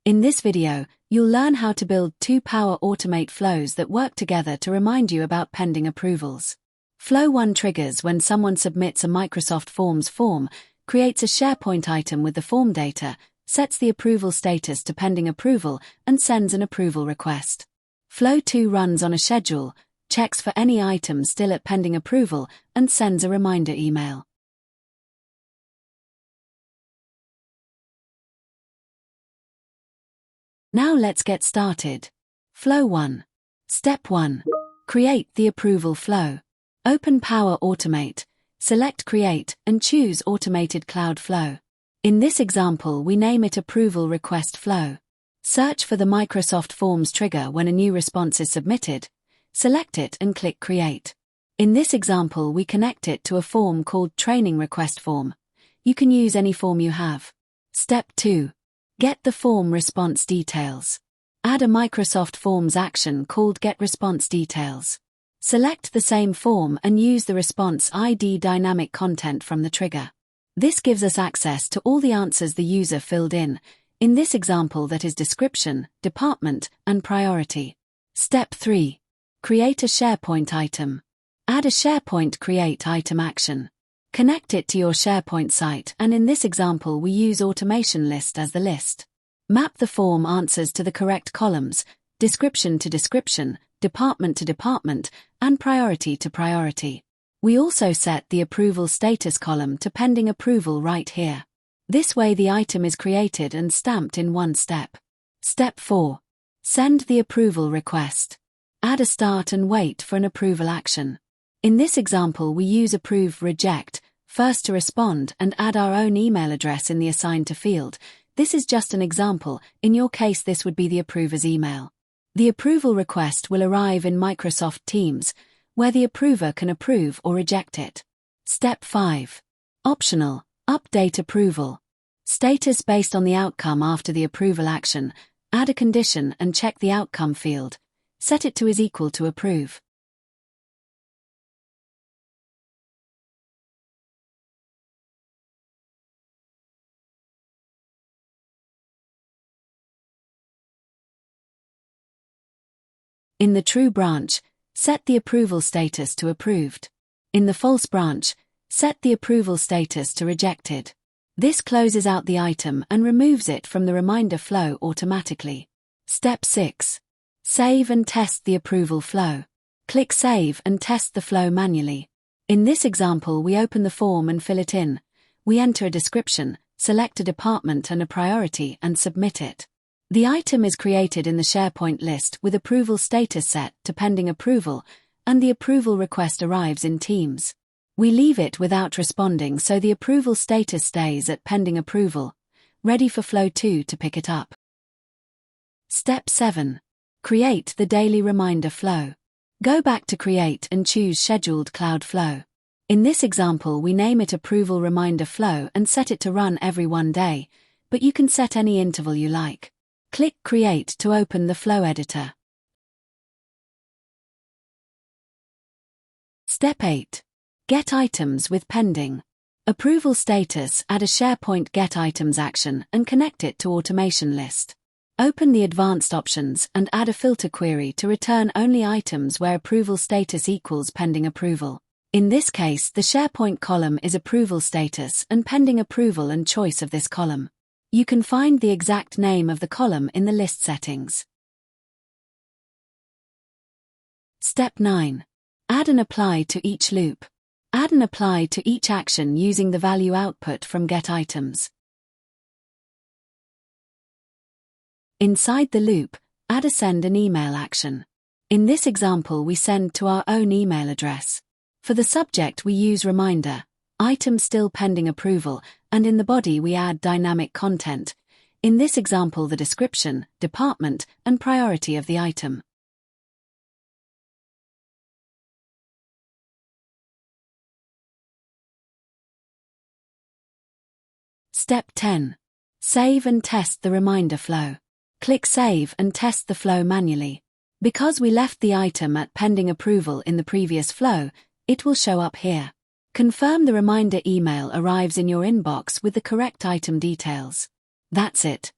In this video, you'll learn how to build two Power Automate flows that work together to remind you about pending approvals. Flow 1 triggers when someone submits a Microsoft Forms form, creates a SharePoint item with the form data, sets the approval status to pending approval, and sends an approval request. Flow 2 runs on a schedule, checks for any items still at pending approval, and sends a reminder email. Now let's get started. Flow 1. Step 1. Create the approval flow. Open Power Automate, select Create, and choose Automated Cloud Flow. In this example, we name it Approval Request Flow. Search for the Microsoft Forms trigger when a new response is submitted, select it and click Create. In this example, we connect it to a form called Training Request Form. You can use any form you have. Step 2. Get the form response details. Add a Microsoft Forms action called Get Response Details. Select the same form and use the response ID dynamic content from the trigger. This gives us access to all the answers the user filled in this example that is description, department, and priority. Step 3. Create a SharePoint item. Add a SharePoint Create Item action. Connect it to your SharePoint site, and in this example we use Automation List as the list. Map the form answers to the correct columns, description to description, department to department, and priority to priority. We also set the approval status column to pending approval right here. This way the item is created and stamped in one step. Step 4. Send the approval request. Add a start and wait for an approval action. In this example we use approve reject, first to respond, and add our own email address in the assigned to field. This is just an example. In your case this would be the approver's email. The approval request will arrive in Microsoft Teams, where the approver can approve or reject it. Step 5. Optional, update approval. Status based on the outcome after the approval action. Add a condition and check the outcome field. Set it to is equal to approve. In the true branch, set the approval status to approved. In the false branch, set the approval status to rejected. This closes out the item and removes it from the reminder flow automatically. Step 6. Save and test the approval flow. Click Save and test the flow manually. In this example, we open the form and fill it in. We enter a description, select a department and a priority, and submit it. The item is created in the SharePoint list with approval status set to pending approval, and the approval request arrives in Teams. We leave it without responding so the approval status stays at pending approval, ready for Flow 2 to pick it up. Step 7. Create the daily reminder flow. Go back to Create and choose Scheduled Cloud Flow. In this example we name it Approval Reminder Flow and set it to run every 1 day, but you can set any interval you like. Click Create to open the flow editor. Step 8. Get items with pending. Approval status. Add a SharePoint Get Items action and connect it to Automation List. Open the advanced options and add a filter query to return only items where approval status equals pending approval. In this case, the SharePoint column is approval status and pending approval and choice of this column. You can find the exact name of the column in the list settings. Step 9. Add and apply to each loop. Add and apply to each action using the value output from Get Items. Inside the loop, add a send an email action. In this example we send to our own email address. For the subject we use reminder, item still pending approval, and in the body we add dynamic content. In this example the description, department, and priority of the item. Step 10. Save and test the reminder flow. Click Save and test the flow manually. Because we left the item at pending approval in the previous flow, it will show up here. Confirm the reminder email arrives in your inbox with the correct item details. That's it.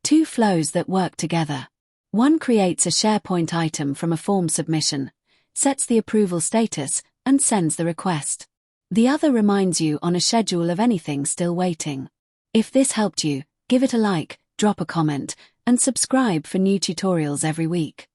Two flows that work together. One creates a SharePoint item from a form submission, sets the approval status, and sends the request. The other reminds you on a schedule of anything still waiting. If this helped you, give it a like, drop a comment, and subscribe for new tutorials every week.